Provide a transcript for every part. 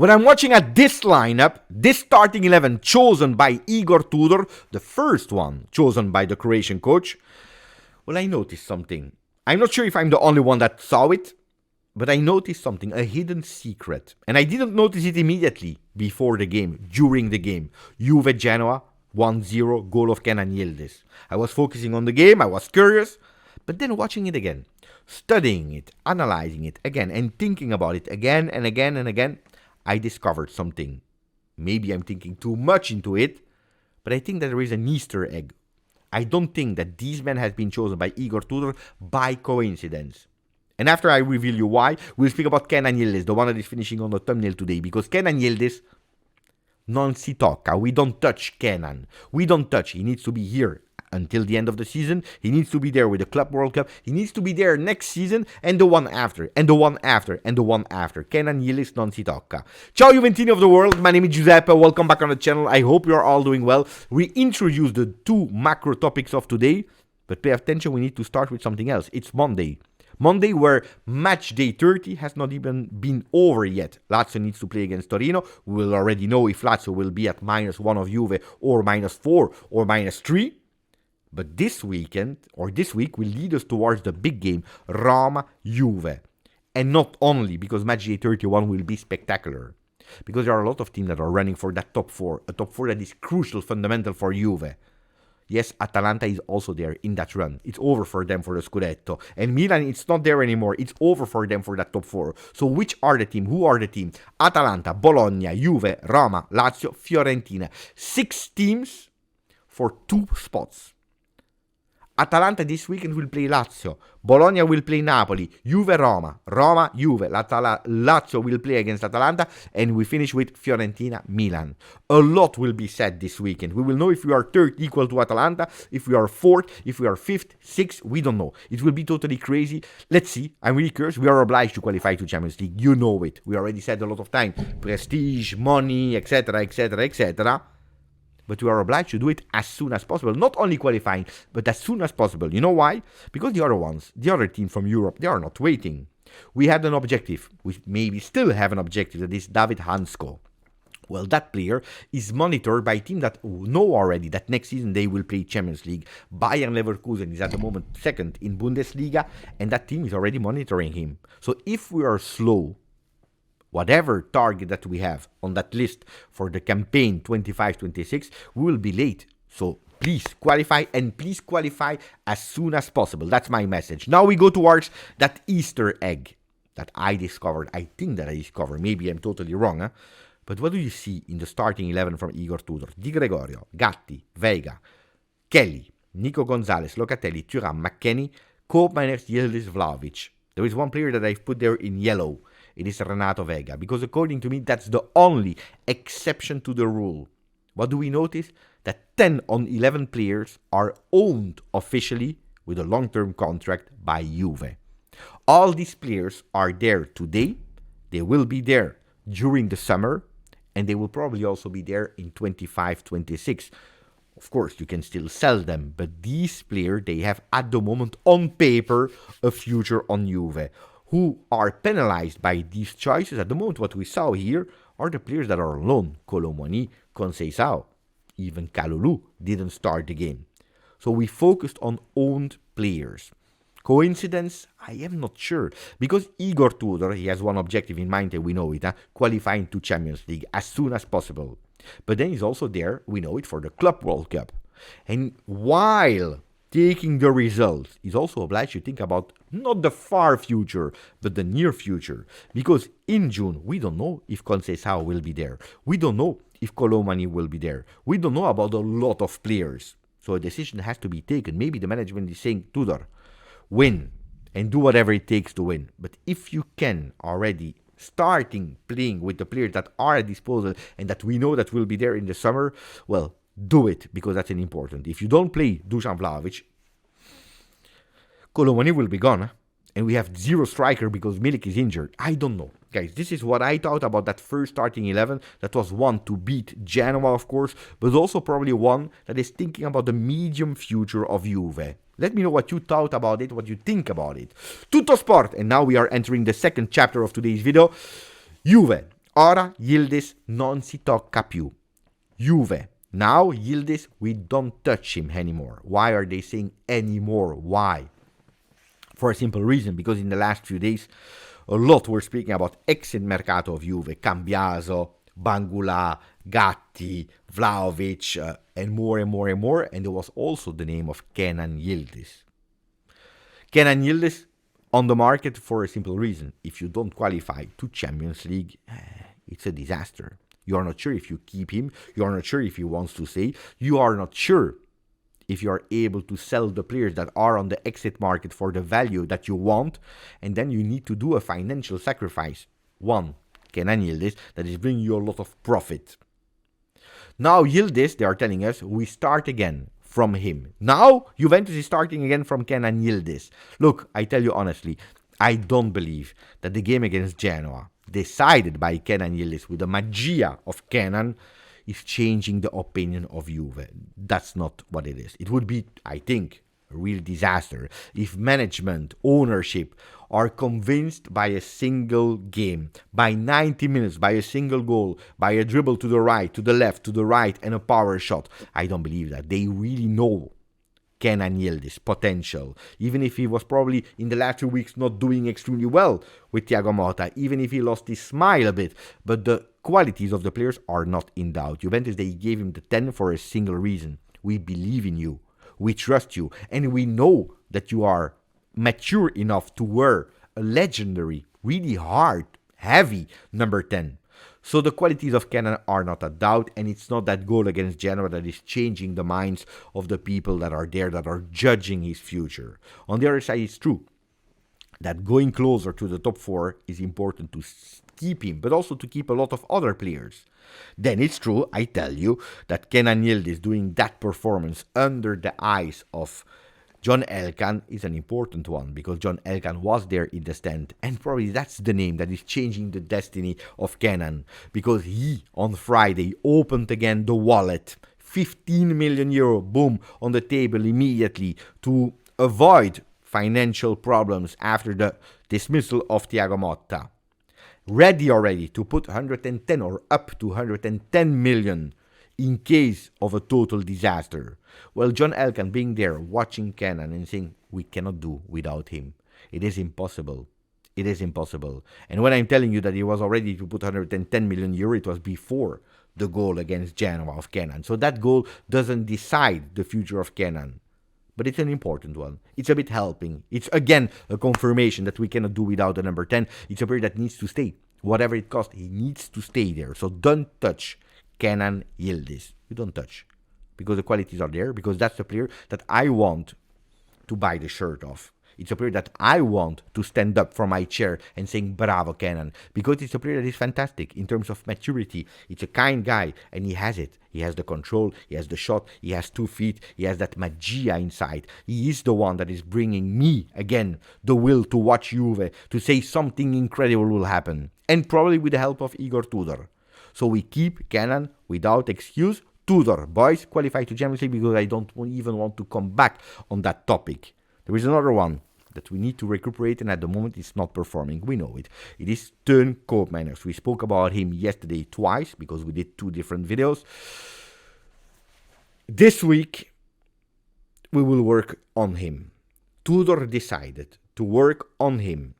When I'm watching at this lineup, this starting 11 chosen by Igor Tudor, the first one chosen by the Croatian coach, well, I noticed something. I'm not sure if I'm the only one that saw it, but I noticed something, a hidden secret. And I didn't notice it immediately before the game, during the game. Juve Genoa, 1-0, goal of Kenan Yildiz. I was focusing on the game, I was curious, but then watching it again, studying it, analyzing it again, and thinking about it again and again and again, I discovered something. Maybe I'm thinking too much into it, but I think that there is an Easter egg. I don't think that these men have been chosen by Igor Tudor by coincidence. And after I reveal you why, we'll speak about Kenan Yildiz, the one that is finishing on the thumbnail today. Because Kenan Yildiz, non si tocca. We don't touch Kenan. We don't touch. He needs to be here until the end of the season. He needs to be there with the Club World Cup. He needs to be there next season and the one after, and the one after, and the one after. Kenan Yildiz non si tocca. Ciao Juventini of the world. My name is Giuseppe. Welcome back on the channel. I hope you are all doing well. We introduced the two macro topics of today, but pay attention, we need to start with something else. It's Monday. Monday, where match day 30 has not even been over yet. Lazio needs to play against Torino. We will already know if Lazio will be at -1 of Juve or -4 or -3. But this weekend, or this week, will lead us towards the big game, Roma-Juve. And not only because match day 31 will be spectacular. Because there are a lot of teams that are running for that top 4. A top 4 that is crucial, fundamental for Juve. Yes, Atalanta is also there in that run. It's over for them for the Scudetto. And Milan, it's not there anymore. It's over for them for that top 4. So which are the teams? Who are the teams? Atalanta, Bologna, Juve, Roma, Lazio, Fiorentina. 6 teams for 2 spots. Atalanta this weekend will play Lazio. Bologna will play Napoli. Juve, Roma. Roma, Juve. Lazio will play against Atalanta. And we finish with Fiorentina, Milan. A lot will be said this weekend. We will know if we are 3rd equal to Atalanta, if we are 4th, if we are 5th, 6th. We don't know. It will be totally crazy. Let's see. I'm really curious. We are obliged to qualify to Champions League. You know it. We already said a lot of time. Prestige, money, etc., etc., etc. But we are obliged to do it as soon as possible. Not only qualifying, but as soon as possible. You know why? Because the other ones, the other teams from Europe, they are not waiting. We had an objective. We maybe still have an objective. That is David Hansko. Well, that player is monitored by a team that know already that next season they will play Champions League. Bayern Leverkusen is at the moment 2nd in Bundesliga. And that team is already monitoring him. So if we are slow, whatever target that we have on that list for the campaign 25-26, we will be late. So please qualify, and please qualify as soon as possible. That's my message. Now we go towards that Easter egg that I discovered. I think that I discovered. Maybe I'm totally wrong. But what do you see in the starting 11 from Igor Tudor? Di Gregorio, Gatti, Veiga, Kelly, Nico Gonzalez, Locatelli, Thuram, McKennie, Koopmeiners, Yildiz, Vlahovic. There is one player that I've put there in yellow. It is Renato Veiga, because according to me, that's the only exception to the rule. What do we notice? That 10 on 11 players are owned officially with a long-term contract by Juve. All these players are there today. They will be there during the summer, and they will probably also be there in 25-26. Of course, you can still sell them, but these players, they have at the moment on paper a future on Juve. Who are penalized by these choices at the moment? What we saw here are the players that are on loan. Colomoni, Conceição, even Kalulu didn't start the game. So we focused on owned players. Coincidence? I am not sure. Because Igor Tudor, he has one objective in mind and we know it, qualifying to Champions League as soon as possible. But then he's also there, we know it, for the Club World Cup. And while taking the results, is also obliged to think about not the far future, but the near future. Because in June, we don't know if Conceição will be there. We don't know if Colomani will be there. We don't know about a lot of players. So a decision has to be taken. Maybe the management is saying, Tudor, win and do whatever it takes to win. But if you can already starting playing with the players that are at disposal and that we know that will be there in the summer, well, do it, because that's an important. If you don't play Dusan Vlahovic, Colomani will be gone. And we have 0 striker because Milik is injured. I don't know. Guys, this is what I thought about that first starting 11. That was one to beat Genoa, of course, but also probably one that is thinking about the medium future of Juve. Let me know what you thought about it, what you think about it. Tutto Sport! And now we are entering the second chapter of today's video. Juve Ora Yildiz non si tocca più. Juve. Now Yildiz, we don't touch him anymore. Why are they saying anymore? Why? For a simple reason, because in the last few days, a lot were speaking about exit mercato of Juve, Cambiaso, Bangula, Gatti, Vlahovic, and more and more and more, and there was also the name of Kenan Yildiz. Kenan Yildiz on the market for a simple reason. If you don't qualify to Champions League, it's a disaster. You are not sure if you keep him, you are not sure if he wants to stay, you are not sure if you are able to sell the players that are on the exit market for the value that you want, and then you need to do a financial sacrifice. One, Kenan Yildiz, that is bringing you a lot of profit. Now Yildiz, they are telling us, we start again from him. Now Juventus is starting again from Kenan Yildiz. Look, I tell you honestly, I don't believe that the game against Genoa, decided by Kenan Yildiz with the magia of Kenan, is changing the opinion of Juve. That's not what it is. It would be, I think, a real disaster if management, ownership are convinced by a single game, by 90 minutes, by a single goal, by a dribble to the right, to the left, to the right, and a power shot. I don't believe that. They really know Kenan Yildiz potential, even if he was probably in the last 2 weeks not doing extremely well with Thiago Motta, even if he lost his smile a bit, but the qualities of the players are not in doubt. Juventus, they gave him the 10 for a single reason. We believe in you, we trust you, and we know that you are mature enough to wear a legendary, really hard, heavy number 10. So the qualities of Kenan are not a doubt, and it's not that goal against Genoa that is changing the minds of the people that are there, that are judging his future. On the other side, it's true that going closer to the top 4 is important to keep him, but also to keep a lot of other players. Then it's true, I tell you, that Kenan Yildiz doing that performance under the eyes of John Elkann is an important one, because John Elkann was there in the stand, and probably that's the name that is changing the destiny of Kenan, because he on Friday opened again the wallet, 15 million euro, boom, on the table immediately to avoid financial problems after the dismissal of Thiago Motta. Ready already to put 110 or up to 110 million in case of a total disaster. Well, John Elkann being there, watching Kenan and saying, we cannot do without him. It is impossible. It is impossible. And when I'm telling you that he was already to put 110 million euro, it was before the goal against Genoa of Kenan. So that goal doesn't decide the future of Kenan. But it's an important one. It's a bit helping. It's again a confirmation that we cannot do without the number 10. It's a player that needs to stay. Whatever it costs, he needs to stay there. So don't touch Kenan Yildiz. You don't touch. Because the qualities are there. Because that's the player that I want to buy the shirt of. It's a player that I want to stand up from my chair and saying, bravo, Kenan. Because it's a player that is fantastic in terms of maturity. It's a kind guy, and he has it. He has the control, he has the shot, he has 2 feet, he has that magia inside. He is the one that is bringing me, again, the will to watch Juve, to say something incredible will happen. And probably with the help of Igor Tudor. So we keep Kenan without excuse. Tudor, boys, qualify to Champions League, because I don't even want to come back on that topic. There is another one that we need to recuperate, and at the moment it's not performing. We know it. It is Koopmeiners. We spoke about him yesterday twice, because we did 2 different videos. This week, we will work on him. Tudor decided to work on him.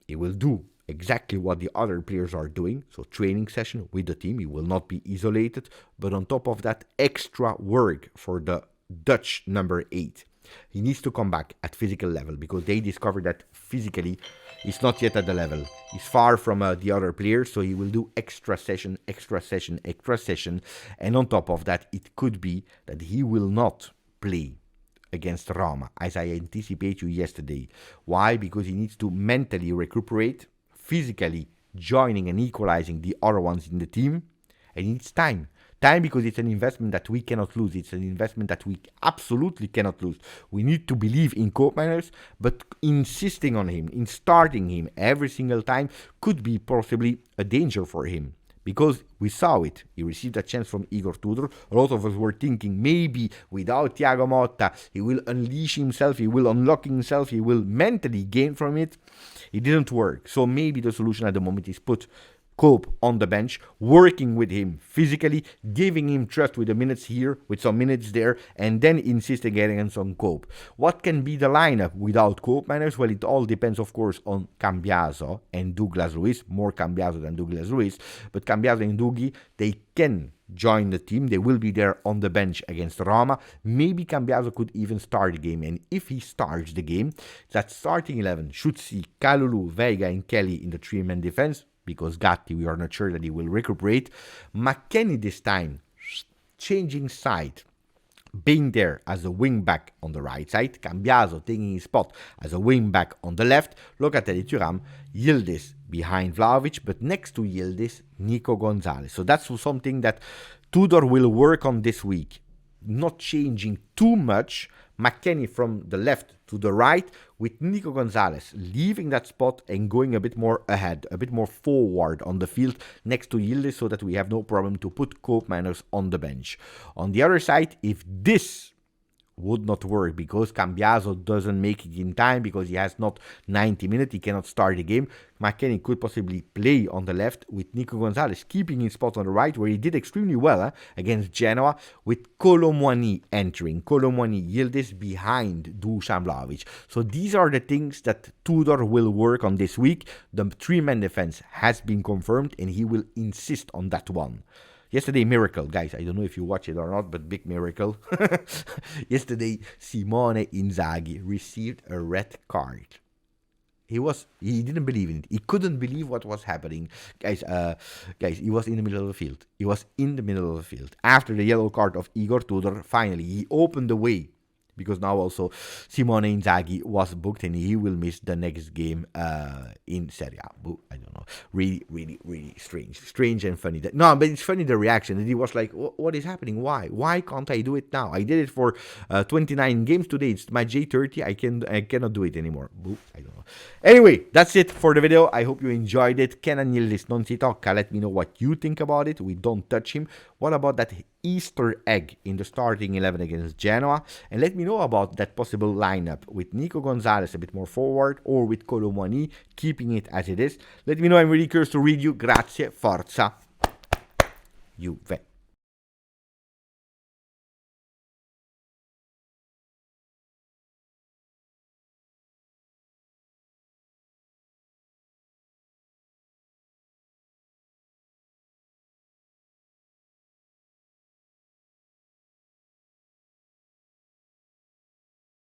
He will do exactly what the other players are doing, so training session with the team. He will not be isolated, but on top of that, extra work for the Dutch number 8. He needs to come back at physical level, because they discovered that physically he's not yet at the level. He's far from the other players, so he will do extra session, and on top of that, it could be that he will not play against Roma, as I anticipate you yesterday. Why? Because he needs to mentally recuperate, physically joining and equalizing the other ones in the team, and he needs time. Time, because it's an investment that we cannot lose. It's an investment that we absolutely cannot lose. We need to believe in Koopmeiners, but insisting on him, in starting him every single time, could be possibly a danger for him. Because we saw it. He received a chance from Igor Tudor. A lot of us were thinking maybe without Thiago Motta, he will unleash himself, he will unlock himself, he will mentally gain from it. It didn't work. So maybe the solution at the moment is put Cope on the bench, working with him physically, giving him trust with the minutes here, with some minutes there, and then insisting against on Cope. What can be the lineup without Koopmeiners? Well, it all depends, of course, on Cambiaso and Douglas Luiz, more Cambiaso than Douglas Luiz, but Cambiaso and Dougie, they can join the team. They will be there on the bench against Roma. Maybe Cambiaso could even start the game, and if he starts the game, that starting 11 should see Kalulu, Veiga, and Kelly in the three-man defense, because Gatti, we are not sure that he will recuperate. McKennie this time, changing side, being there as a wing-back on the right side. Cambiaso taking his spot as a wing-back on the left. Locatelli, Thuram, Yildiz behind Vlahovic, but next to Yildiz, Nico Gonzalez. So that's something that Tudor will work on this week. Not changing too much. McKennie from the left to the right, with Nico Gonzalez leaving that spot and going a bit more ahead, a bit more forward on the field next to Yildiz, so that we have no problem to put Koopmeiners on the bench. On the other side, if this would not work because Cambiaso doesn't make it in time, because he has not 90 minutes, he cannot start the game, McKennie could possibly play on the left with Nico Gonzalez keeping his spot on the right, where he did extremely well against Genoa, with Colomwani entering. Colomwani, Yildiz behind Dusan Vlahovic. So these are the things that Tudor will work on this week. The three-man defense has been confirmed, and he will insist on that one. Yesterday, miracle, guys. I don't know if you watch it or not, but big miracle. Yesterday, Simone Inzaghi received a red card. He didn't believe in it. He couldn't believe what was happening. Guys, he was in the middle of the field. He was in the middle of the field. After the yellow card of Igor Tudor, finally, he opened the way. Because now also Simone Inzaghi was booked and he will miss the next game in Serie A. I don't know. Really, really, really strange. Strange and funny. No, but it's funny the reaction. And he was like, what is happening? Why? Why can't I do it now? I did it for 29 games today. It's my J30. I cannot do it anymore. I don't know. Anyway, that's it for the video. I hope you enjoyed it. Kenan Yildiz non si tocca. Let me know what you think about it. We don't touch him. What about that Easter egg in the starting 11 against Genoa? And let me know about that possible lineup with Nico Gonzalez a bit more forward, or with Colomwani keeping it as it is. Let me know. I'm really curious to read you. Grazie, forza, Juve.